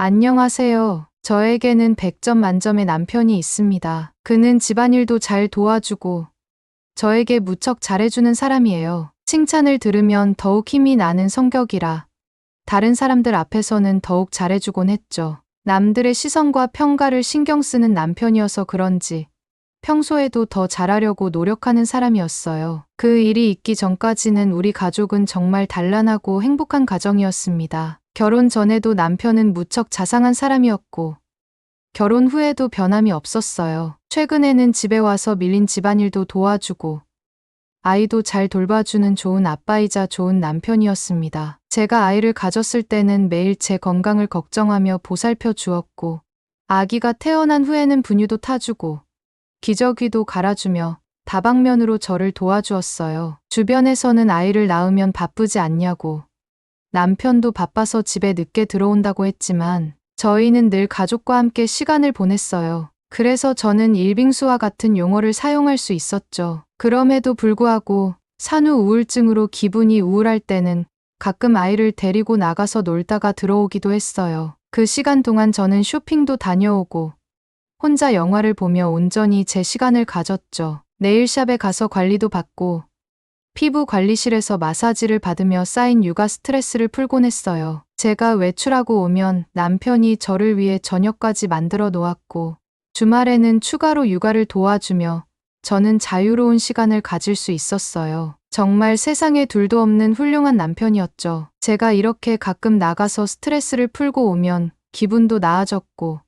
안녕하세요. 저에게는 100점 만점의 남편이 있습니다. 그는 집안일도 잘 도와주고 저에게 무척 잘해주는 사람이에요. 칭찬을 들으면 더욱 힘이 나는 성격이라 다른 사람들 앞에서는 더욱 잘해주곤 했죠. 남들의 시선과 평가를 신경 쓰는 남편이어서 그런지 평소에도 더 잘하려고 노력하는 사람이었어요. 그 일이 있기 전까지는 우리 가족은 정말 단란하고 행복한 가정이었습니다. 결혼 전에도 남편은 무척 자상한 사람이었고 결혼 후에도 변함이 없었어요. 최근에는 집에 와서 밀린 집안일도 도와주고 아이도 잘 돌봐주는 좋은 아빠이자 좋은 남편이었습니다. 제가 아이를 가졌을 때는 매일 제 건강을 걱정하며 보살펴 주었고 아기가 태어난 후에는 분유도 타주고 기저귀도 갈아주며 다방면으로 저를 도와주었어요. 주변에서는 아이를 낳으면 바쁘지 않냐고 남편도 바빠서 집에 늦게 들어온다고 했지만 저희는 늘 가족과 함께 시간을 보냈어요. 그래서 저는 일빙수와 같은 용어를 사용할 수 있었죠. 그럼에도 불구하고 산후 우울증으로 기분이 우울할 때는 가끔 아이를 데리고 나가서 놀다가 들어오기도 했어요. 그 시간 동안 저는 쇼핑도 다녀오고 혼자 영화를 보며 온전히 제 시간을 가졌죠. 네일샵에 가서 관리도 받고 피부 관리실에서 마사지를 받으며 쌓인 육아 스트레스를 풀곤 했어요. 제가 외출하고 오면 남편이 저를 위해 저녁까지 만들어 놓았고 주말에는 추가로 육아를 도와주며 저는 자유로운 시간을 가질 수 있었어요. 정말 세상에 둘도 없는 훌륭한 남편이었죠. 제가 이렇게 가끔 나가서 스트레스를 풀고 오면 기분도 나아졌고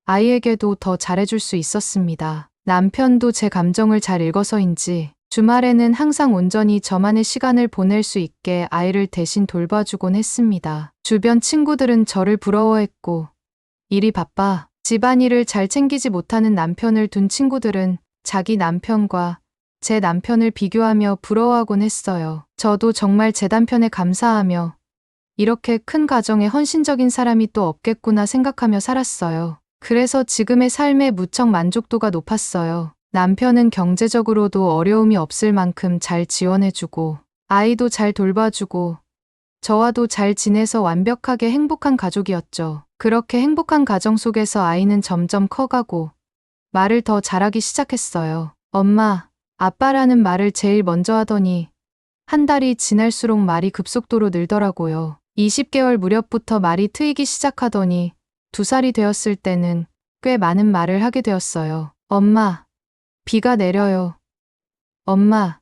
아이에게도 더 잘해줄 수 있었습니다. 남편도 제 감정을 잘 읽어서인지 주말에는 항상 온전히 저만의 시간을 보낼 수 있게 아이를 대신 돌봐주곤 했습니다. 주변 친구들은 저를 부러워했고 일이 바빠 집안일을 잘 챙기지 못하는 남편을 둔 친구들은 자기 남편과 제 남편을 비교하며 부러워하곤 했어요. 저도 정말 제 남편에 감사하며 이렇게 큰 가정에 헌신적인 사람이 또 없겠구나 생각하며 살았어요. 그래서 지금의 삶에 무척 만족도가 높았어요. 남편은 경제적으로도 어려움이 없을 만큼 잘 지원해주고 아이도 잘 돌봐주고 저와도 잘 지내서 완벽하게 행복한 가족이었죠. 그렇게 행복한 가정 속에서 아이는 점점 커가고 말을 더 잘하기 시작했어요. 엄마, 아빠라는 말을 제일 먼저 하더니 한 달이 지날수록 말이 급속도로 늘더라고요. 20개월 무렵부터 말이 트이기 시작하더니 2살이 되었을 때는 꽤 많은 말을 하게 되었어요. 엄마, 비가 내려요. 엄마,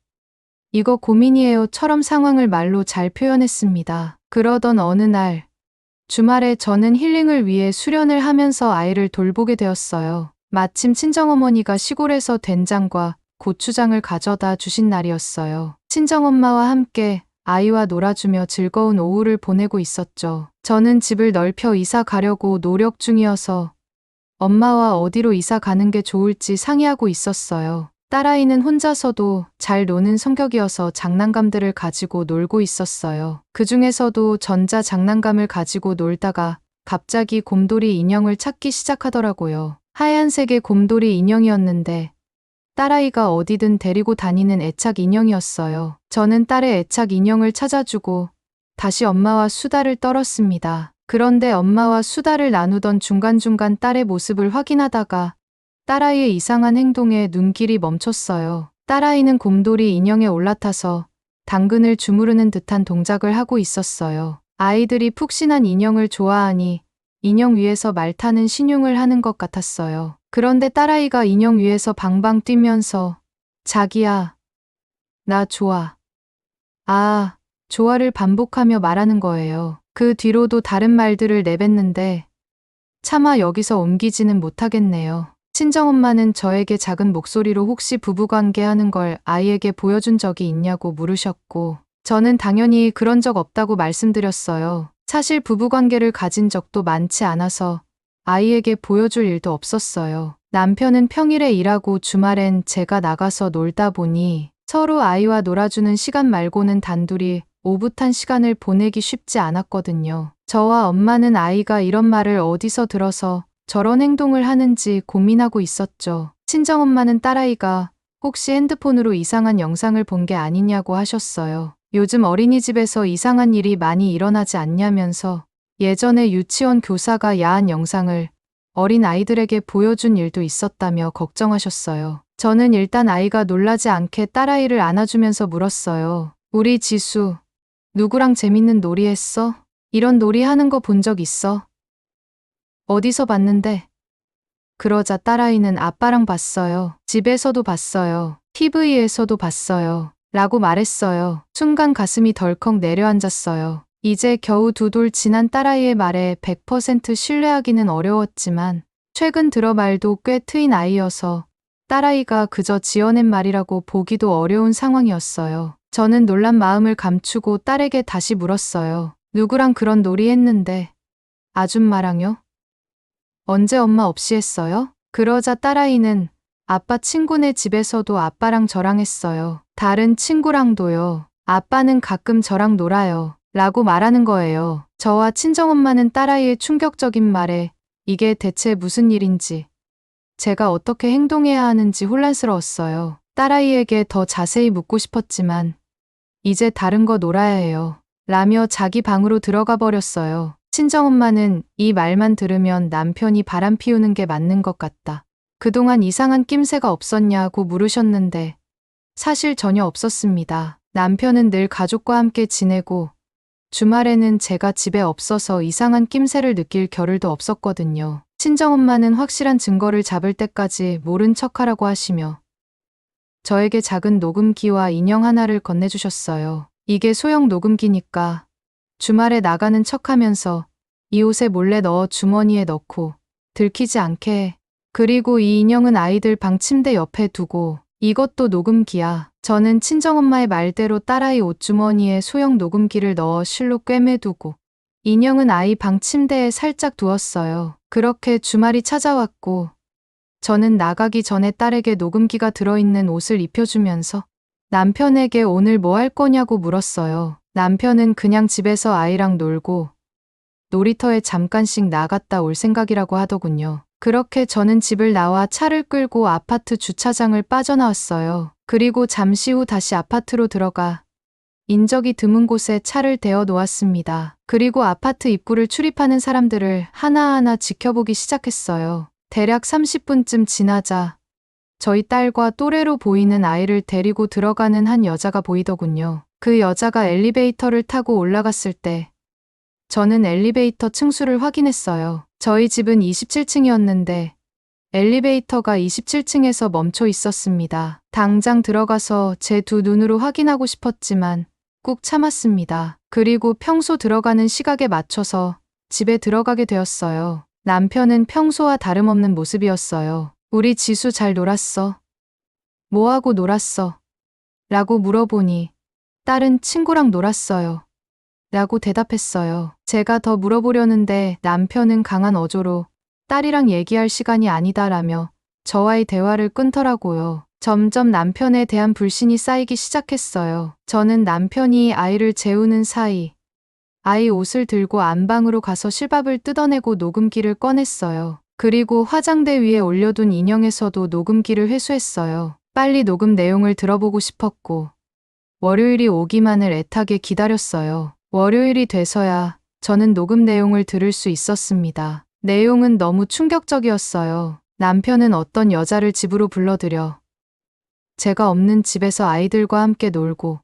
이거 고민이에요.처럼 상황을 말로 잘 표현했습니다. 그러던 어느 날, 주말에 저는 힐링을 위해 수련을 하면서 아이를 돌보게 되었어요. 마침 친정어머니가 시골에서 된장과 고추장을 가져다 주신 날이었어요. 친정엄마와 함께 아이와 놀아주며 즐거운 오후를 보내고 있었죠. 저는 집을 넓혀 이사 가려고 노력 중이어서 엄마와 어디로 이사 가는 게 좋을지 상의하고 있었어요. 딸아이는 혼자서도 잘 노는 성격이어서 장난감들을 가지고 놀고 있었어요. 그 중에서도 전자 장난감을 가지고 놀다가 갑자기 곰돌이 인형을 찾기 시작하더라고요. 하얀색의 곰돌이 인형이었는데 딸아이가 어디든 데리고 다니는 애착 인형이었어요. 저는 딸의 애착 인형을 찾아주고 다시 엄마와 수다를 떨었습니다. 그런데 엄마와 수다를 나누던 중간중간 딸의 모습을 확인하다가 딸아이의 이상한 행동에 눈길이 멈췄어요. 딸아이는 곰돌이 인형에 올라타서 당근을 주무르는 듯한 동작을 하고 있었어요. 아이들이 푹신한 인형을 좋아하니 인형 위에서 말 타는 신용을 하는 것 같았어요. 그런데 딸아이가 인형 위에서 방방 뛰면서 자기야, 나 좋아. 아, 좋아를 반복하며 말하는 거예요. 그 뒤로도 다른 말들을 내뱉는데 차마 여기서 옮기지는 못하겠네요. 친정엄마는 저에게 작은 목소리로 혹시 부부관계 하는 걸 아이에게 보여준 적이 있냐고 물으셨고 저는 당연히 그런 적 없다고 말씀드렸어요. 사실 부부관계를 가진 적도 많지 않아서 아이에게 보여줄 일도 없었어요. 남편은 평일에 일하고 주말엔 제가 나가서 놀다 보니 서로 아이와 놀아주는 시간 말고는 단둘이 오붓한 시간을 보내기 쉽지 않았거든요. 저와 엄마는 아이가 이런 말을 어디서 들어서 저런 행동을 하는지 고민하고 있었죠. 친정엄마는 딸아이가 혹시 핸드폰으로 이상한 영상을 본 게 아니냐고 하셨어요. 요즘 어린이집에서 이상한 일이 많이 일어나지 않냐면서 예전에 유치원 교사가 야한 영상을 어린 아이들에게 보여준 일도 있었다며 걱정하셨어요. 저는 일단 아이가 놀라지 않게 딸아이를 안아주면서 물었어요. 우리 지수, 누구랑 재밌는 놀이 했어? 이런 놀이 하는 거 본 적 있어? 어디서 봤는데? 그러자 딸아이는 아빠랑 봤어요. 집에서도 봤어요. TV에서도 봤어요. 라고 말했어요. 순간 가슴이 덜컥 내려앉았어요. 이제 겨우 2돌 지난 딸아이의 말에 100% 신뢰하기는 어려웠지만 최근 들어 말도 꽤 트인 아이여서 딸아이가 그저 지어낸 말이라고 보기도 어려운 상황이었어요. 저는 놀란 마음을 감추고 딸에게 다시 물었어요. 누구랑 그런 놀이 했는데? 아줌마랑요? 언제 엄마 없이 했어요? 그러자 딸아이는 아빠 친구네 집에서도 아빠랑 저랑 했어요. 다른 친구랑도요. 아빠는 가끔 저랑 놀아요. 라고 말하는 거예요. 저와 친정엄마는 딸아이의 충격적인 말에 이게 대체 무슨 일인지, 제가 어떻게 행동해야 하는지 혼란스러웠어요. 딸아이에게 더 자세히 묻고 싶었지만 이제 다른 거 놀아야 해요. 라며 자기 방으로 들어가 버렸어요. 친정엄마는 이 말만 들으면 남편이 바람 피우는 게 맞는 것 같다. 그동안 이상한 낌새가 없었냐고 물으셨는데 사실 전혀 없었습니다. 남편은 늘 가족과 함께 지내고 주말에는 제가 집에 없어서 이상한 낌새를 느낄 겨를도 없었거든요. 친정엄마는 확실한 증거를 잡을 때까지 모른 척하라고 하시며 저에게 작은 녹음기와 인형 하나를 건네주셨어요. 이게 소형 녹음기니까 주말에 나가는 척하면서 이 옷에 몰래 넣어 주머니에 넣고 들키지 않게 해. 그리고 이 인형은 아이들 방 침대 옆에 두고 이것도 녹음기야. 저는 친정엄마의 말대로 딸아이 옷주머니에 소형 녹음기를 넣어 실로 꿰매두고 인형은 아이 방 침대에 살짝 두었어요. 그렇게 주말이 찾아왔고 저는 나가기 전에 딸에게 녹음기가 들어있는 옷을 입혀주면서 남편에게 오늘 뭐 할 거냐고 물었어요. 남편은 그냥 집에서 아이랑 놀고 놀이터에 잠깐씩 나갔다 올 생각이라고 하더군요. 그렇게 저는 집을 나와 차를 끌고 아파트 주차장을 빠져나왔어요. 그리고 잠시 후 다시 아파트로 들어가 인적이 드문 곳에 차를 대어 놓았습니다. 그리고 아파트 입구를 출입하는 사람들을 하나하나 지켜보기 시작했어요. 대략 30분쯤 지나자 저희 딸과 또래로 보이는 아이를 데리고 들어가는 한 여자가 보이더군요. 그 여자가 엘리베이터를 타고 올라갔을 때 저는 엘리베이터 층수를 확인했어요. 저희 집은 27층이었는데 엘리베이터가 27층에서 멈춰 있었습니다. 당장 들어가서 제 두 눈으로 확인하고 싶었지만 꾹 참았습니다. 그리고 평소 들어가는 시각에 맞춰서 집에 들어가게 되었어요. 남편은 평소와 다름없는 모습이었어요. 우리 지수 잘 놀았어? 뭐하고 놀았어? 라고 물어보니 딸은 친구랑 놀았어요. 라고 대답했어요. 제가 더 물어보려는데 남편은 강한 어조로 딸이랑 얘기할 시간이 아니다라며 저와의 대화를 끊더라고요. 점점 남편에 대한 불신이 쌓이기 시작했어요. 저는 남편이 아이를 재우는 사이 아이 옷을 들고 안방으로 가서 실밥을 뜯어내고 녹음기를 꺼냈어요. 그리고 화장대 위에 올려둔 인형에서도 녹음기를 회수했어요. 빨리 녹음 내용을 들어보고 싶었고 월요일이 오기만을 애타게 기다렸어요. 월요일이 돼서야 저는 녹음 내용을 들을 수 있었습니다. 내용은 너무 충격적이었어요. 남편은 어떤 여자를 집으로 불러들여 제가 없는 집에서 아이들과 함께 놀고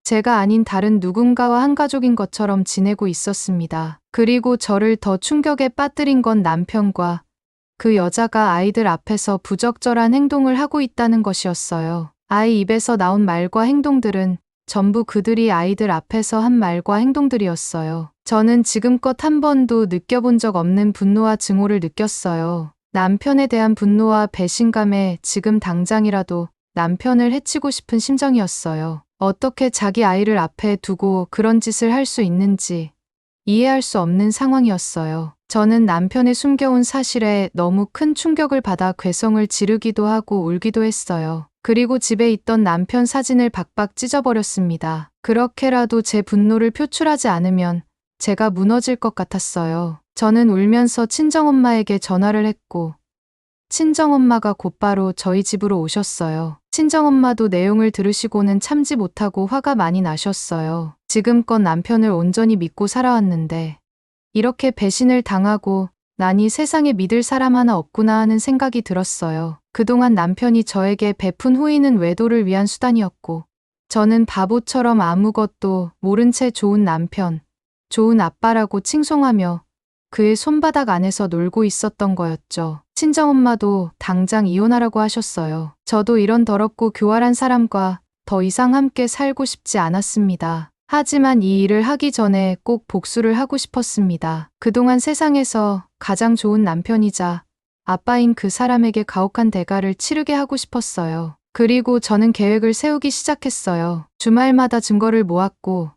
제가 아닌 다른 누군가와 한 가족인 것처럼 지내고 있었습니다. 그리고 저를 더 충격에 빠뜨린 건 남편과 그 여자가 아이들 앞에서 부적절한 행동을 하고 있다는 것이었어요. 아이 입에서 나온 말과 행동들은 전부 그들이 아이들 앞에서 한 말과 행동들이었어요. 저는 지금껏 한 번도 느껴본 적 없는 분노와 증오를 느꼈어요. 남편에 대한 분노와 배신감에 지금 당장이라도 남편을 해치고 싶은 심정이었어요. 어떻게 자기 아이를 앞에 두고 그런 짓을 할 수 있는지 이해할 수 없는 상황이었어요. 저는 남편의 숨겨온 사실에 너무 큰 충격을 받아 괴성을 지르기도 하고 울기도 했어요. 그리고 집에 있던 남편 사진을 박박 찢어버렸습니다. 그렇게라도 제 분노를 표출하지 않으면 제가 무너질 것 같았어요. 저는 울면서 친정엄마에게 전화를 했고 친정엄마가 곧바로 저희 집으로 오셨어요. 친정엄마도 내용을 들으시고는 참지 못하고 화가 많이 나셨어요. 지금껏 남편을 온전히 믿고 살아왔는데 이렇게 배신을 당하고 나니 세상에 믿을 사람 하나 없구나 하는 생각이 들었어요. 그동안 남편이 저에게 베푼 후의는 외도를 위한 수단이었고 저는 바보처럼 아무것도 모른 채 좋은 남편, 좋은 아빠라고 칭송하며 그의 손바닥 안에서 놀고 있었던 거였죠. 친정엄마도 당장 이혼하라고 하셨어요. 저도 이런 더럽고 교활한 사람과 더 이상 함께 살고 싶지 않았습니다. 하지만 이 일을 하기 전에 꼭 복수를 하고 싶었습니다. 그동안 세상에서 가장 좋은 남편이자 아빠인 그 사람에게 가혹한 대가를 치르게 하고 싶었어요. 그리고 저는 계획을 세우기 시작했어요. 주말마다 증거를 모았고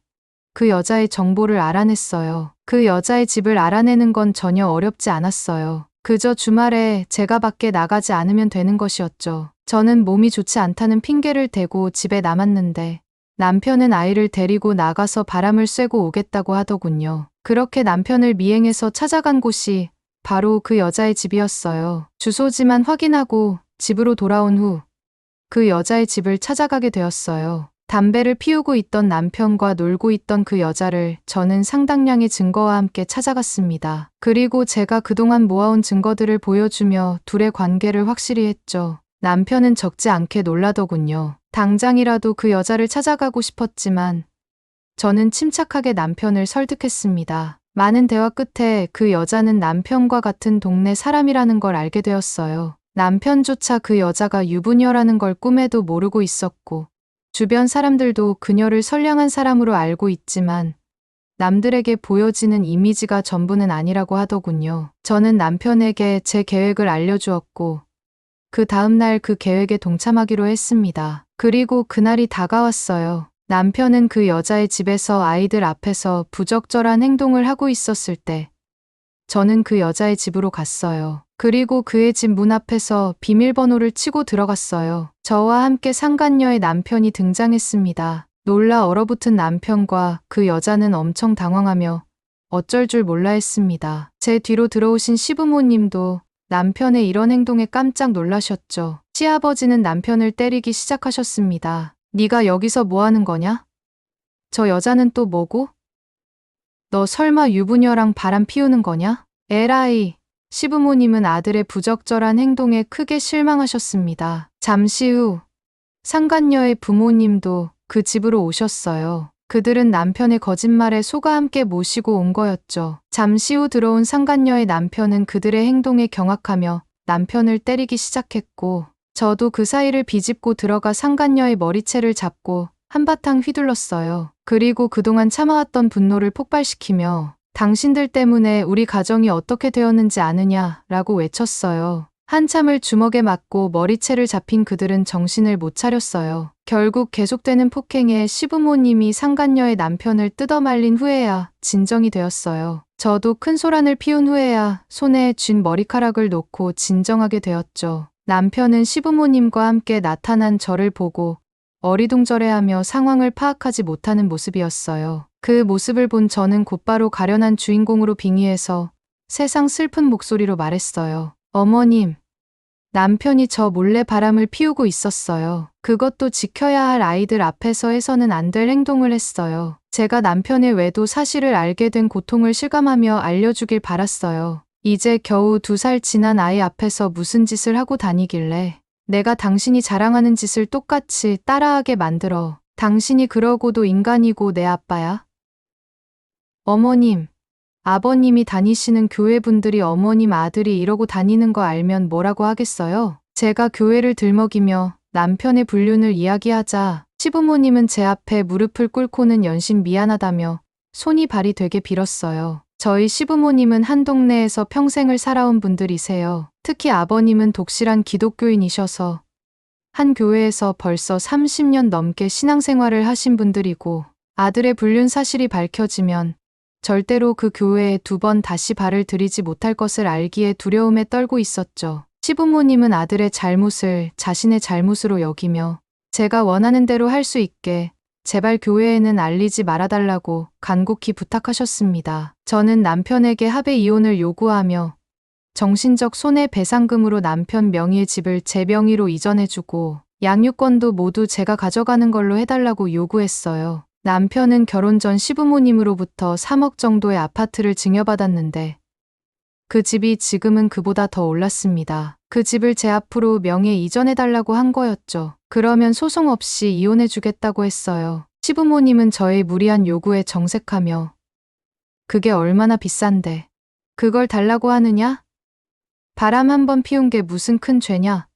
그 여자의 정보를 알아냈어요. 그 여자의 집을 알아내는 건 전혀 어렵지 않았어요. 그저 주말에 제가 밖에 나가지 않으면 되는 것이었죠. 저는 몸이 좋지 않다는 핑계를 대고 집에 남았는데 남편은 아이를 데리고 나가서 바람을 쐬고 오겠다고 하더군요. 그렇게 남편을 미행해서 찾아간 곳이 바로 그 여자의 집이었어요. 주소지만 확인하고 집으로 돌아온 후 그 여자의 집을 찾아가게 되었어요. 담배를 피우고 있던 남편과 놀고 있던 그 여자를 저는 상당량의 증거와 함께 찾아갔습니다. 그리고 제가 그동안 모아온 증거들을 보여주며 둘의 관계를 확실히 했죠. 남편은 적지 않게 놀라더군요. 당장이라도 그 여자를 찾아가고 싶었지만 저는 침착하게 남편을 설득했습니다. 많은 대화 끝에 그 여자는 남편과 같은 동네 사람이라는 걸 알게 되었어요. 남편조차 그 여자가 유부녀라는 걸 꿈에도 모르고 있었고 주변 사람들도 그녀를 선량한 사람으로 알고 있지만 남들에게 보여지는 이미지가 전부는 아니라고 하더군요. 저는 남편에게 제 계획을 알려주었고 그 다음날 그 계획에 동참하기로 했습니다. 그리고 그날이 다가왔어요. 남편은 그 여자의 집에서 아이들 앞에서 부적절한 행동을 하고 있었을 때 저는 그 여자의 집으로 갔어요. 그리고 그의 집 문 앞에서 비밀번호를 치고 들어갔어요. 저와 함께 상간녀의 남편이 등장했습니다. 놀라 얼어붙은 남편과 그 여자는 엄청 당황하며 어쩔 줄 몰라 했습니다. 제 뒤로 들어오신 시부모님도 남편의 이런 행동에 깜짝 놀라셨죠. 시아버지는 남편을 때리기 시작하셨습니다. 네가 여기서 뭐 하는 거냐? 저 여자는 또 뭐고? 너 설마 유부녀랑 바람 피우는 거냐? 에라이. 시부모님은 아들의 부적절한 행동에 크게 실망하셨습니다. 잠시 후 상간녀의 부모님도 그 집으로 오셨어요. 그들은 남편의 거짓말에 속아 함께 모시고 온 거였죠. 잠시 후 들어온 상간녀의 남편은 그들의 행동에 경악하며 남편을 때리기 시작했고 저도 그 사이를 비집고 들어가 상간녀의 머리채를 잡고 한바탕 휘둘렀어요. 그리고 그동안 참아왔던 분노를 폭발시키며 당신들 때문에 우리 가정이 어떻게 되었는지 아느냐라고 외쳤어요. 한참을 주먹에 맞고 머리채를 잡힌 그들은 정신을 못 차렸어요. 결국 계속되는 폭행에 시부모님이 상간녀의 남편을 뜯어말린 후에야 진정이 되었어요. 저도 큰 소란을 피운 후에야 손에 쥔 머리카락을 놓고 진정하게 되었죠. 남편은 시부모님과 함께 나타난 저를 보고 어리둥절해하며 상황을 파악하지 못하는 모습이었어요. 그 모습을 본 저는 곧바로 가련한 주인공으로 빙의해서 세상 슬픈 목소리로 말했어요. 어머님, 남편이 저 몰래 바람을 피우고 있었어요. 그것도 지켜야 할 아이들 앞에서 해서는 안 될 행동을 했어요. 제가 남편의 외도 사실을 알게 된 고통을 실감하며 알려주길 바랐어요. 이제 겨우 2살 지난 아이 앞에서 무슨 짓을 하고 다니길래 내가 당신이 자랑하는 짓을 똑같이 따라하게 만들어. 당신이 그러고도 인간이고 내 아빠야? 어머님, 아버님이 다니시는 교회 분들이 어머님 아들이 이러고 다니는 거 알면 뭐라고 하겠어요? 제가 교회를 들먹이며 남편의 불륜을 이야기하자 시부모님은 제 앞에 무릎을 꿇고는 연신 미안하다며 손이 발이 되게 빌었어요. 저희 시부모님은 한 동네에서 평생을 살아온 분들이세요. 특히 아버님은 독실한 기독교인이셔서 한 교회에서 벌써 30년 넘게 신앙생활을 하신 분들이고 아들의 불륜 사실이 밝혀지면 절대로 그 교회에 2번 다시 발을 들이지 못할 것을 알기에 두려움에 떨고 있었죠. 시부모님은 아들의 잘못을 자신의 잘못으로 여기며 제가 원하는 대로 할 수 있게 제발 교회에는 알리지 말아달라고 간곡히 부탁하셨습니다. 저는 남편에게 합의 이혼을 요구하며 정신적 손해배상금으로 남편 명의의 집을 제 명의로 이전해주고 양육권도 모두 제가 가져가는 걸로 해달라고 요구했어요. 남편은 결혼 전 시부모님으로부터 3억 정도의 아파트를 증여받았는데 그 집이 지금은 그보다 더 올랐습니다. 그 집을 제 앞으로 명예 이전해달라고 한 거였죠. 그러면 소송 없이 이혼해주겠다고 했어요. 시부모님은 저의 무리한 요구에 정색하며 그게 얼마나 비싼데 그걸 달라고 하느냐? 바람 한 번 피운 게 무슨 큰 죄냐?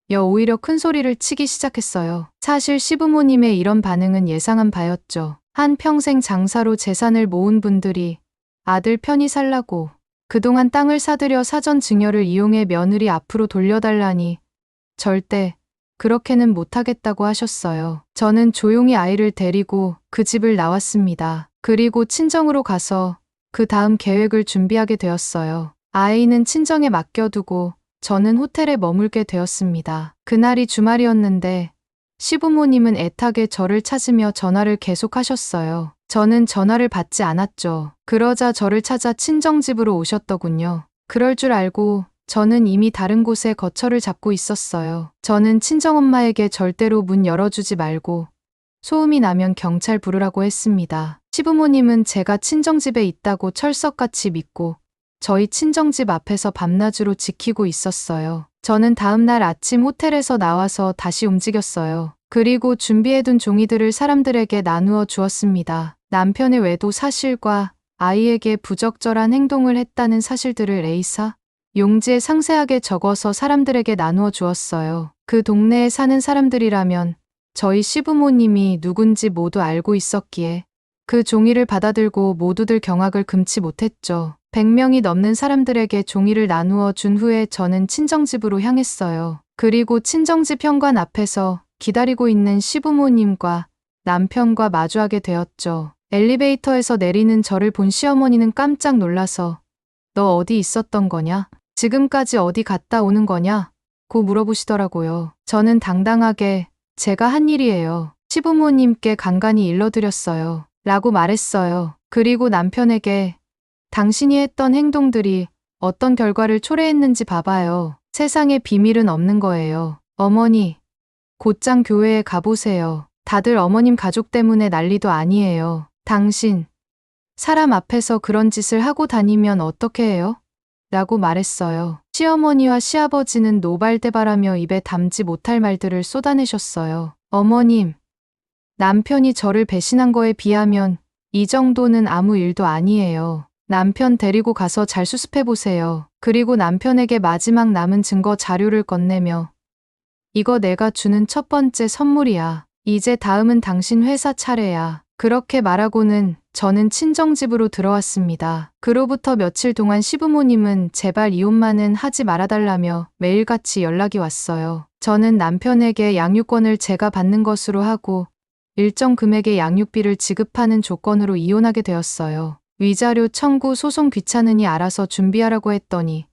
오히려 큰 소리를 치기 시작했어요. 사실 시부모님의 이런 반응은 예상한 바였죠. 한평생 장사로 재산을 모은 분들이 아들 편히 살라고 그동안 땅을 사들여 사전 증여를 이용해 며느리 앞으로 돌려달라니 절대 그렇게는 못하겠다고 하셨어요. 저는 조용히 아이를 데리고 그 집을 나왔습니다. 그리고 친정으로 가서 그 다음 계획을 준비하게 되었어요. 아이는 친정에 맡겨두고 저는 호텔에 머물게 되었습니다. 그날이 주말이었는데 시부모님은 애타게 저를 찾으며 전화를 계속하셨어요. 저는 전화를 받지 않았죠. 그러자 저를 찾아 친정집으로 오셨더군요. 그럴 줄 알고 저는 이미 다른 곳에 거처를 잡고 있었어요. 저는 친정엄마에게 절대로 문 열어주지 말고 소음이 나면 경찰 부르라고 했습니다. 시부모님은 제가 친정집에 있다고 철석같이 믿고 저희 친정집 앞에서 밤낮으로 지키고 있었어요. 저는 다음날 아침 호텔에서 나와서 다시 움직였어요. 그리고 준비해둔 종이들을 사람들에게 나누어 주었습니다. 남편의 외도 사실과 아이에게 부적절한 행동을 했다는 사실들을 A사 용지에 상세하게 적어서 사람들에게 나누어 주었어요. 그 동네에 사는 사람들이라면 저희 시부모님이 누군지 모두 알고 있었기에 그 종이를 받아들고 모두들 경악을 금치 못했죠. 100명이 넘는 사람들에게 종이를 나누어 준 후에 저는 친정집으로 향했어요. 그리고 친정집 현관 앞에서 기다리고 있는 시부모님과 남편과 마주하게 되었죠. 엘리베이터에서 내리는 저를 본 시어머니는 깜짝 놀라서 너 어디 있었던 거냐? 지금까지 어디 갔다 오는 거냐? 고 물어보시더라고요. 저는 당당하게 제가 한 일이에요. 시부모님께 간간히 일러드렸어요. 라고 말했어요. 그리고 남편에게 당신이 했던 행동들이 어떤 결과를 초래했는지 봐봐요. 세상에 비밀은 없는 거예요. 어머니, 곧장 교회에 가보세요. 다들 어머님 가족 때문에 난리도 아니에요. 당신, 사람 앞에서 그런 짓을 하고 다니면 어떻게 해요? 라고 말했어요. 시어머니와 시아버지는 노발대발하며 입에 담지 못할 말들을 쏟아내셨어요. 어머님, 남편이 저를 배신한 거에 비하면 이 정도는 아무 일도 아니에요. 남편 데리고 가서 잘 수습해보세요. 그리고 남편에게 마지막 남은 증거 자료를 건네며 이거 내가 주는 첫 번째 선물이야. 이제 다음은 당신 회사 차례야. 그렇게 말하고는 저는 친정집으로 들어왔습니다. 그로부터 며칠 동안 시부모님은 제발 이혼만은 하지 말아달라며 매일같이 연락이 왔어요. 저는 남편에게 양육권을 제가 받는 것으로 하고 일정 금액의 양육비를 지급하는 조건으로 이혼하게 되었어요. 위자료 청구 소송 귀찮으니 알아서 준비하라고 했더니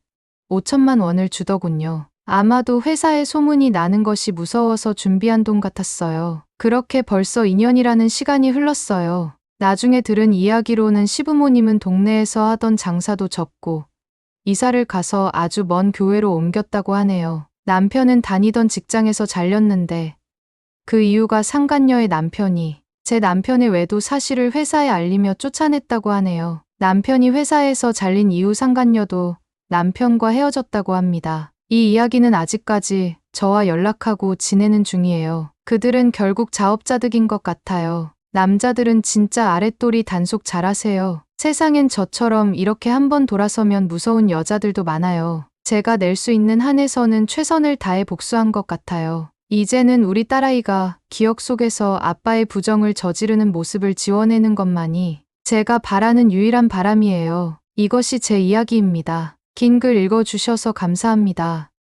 5천만 원을 주더군요. 아마도 회사에 소문이 나는 것이 무서워서 준비한 돈 같았어요. 그렇게 벌써 2년이라는 시간이 흘렀어요. 나중에 들은 이야기로는 시부모님은 동네에서 하던 장사도 접고 이사를 가서 아주 먼 교회로 옮겼다고 하네요. 남편은 다니던 직장에서 잘렸는데 그 이유가 상간녀의 남편이 제 남편의 외도 사실을 회사에 알리며 쫓아냈다고 하네요. 남편이 회사에서 잘린 이후 상간녀도 남편과 헤어졌다고 합니다. 이 이야기는 아직까지 저와 연락하고 지내는 중이에요. 그들은 결국 자업자득인 것 같아요. 남자들은 진짜 아랫돌이 단속 잘하세요. 세상엔 저처럼 이렇게 한번 돌아서면 무서운 여자들도 많아요. 제가 낼 수 있는 한에서는 최선을 다해 복수한 것 같아요. 이제는 우리 딸아이가 기억 속에서 아빠의 부정을 저지르는 모습을 지워내는 것만이 제가 바라는 유일한 바람이에요. 이것이 제 이야기입니다. 긴 글 읽어주셔서 감사합니다.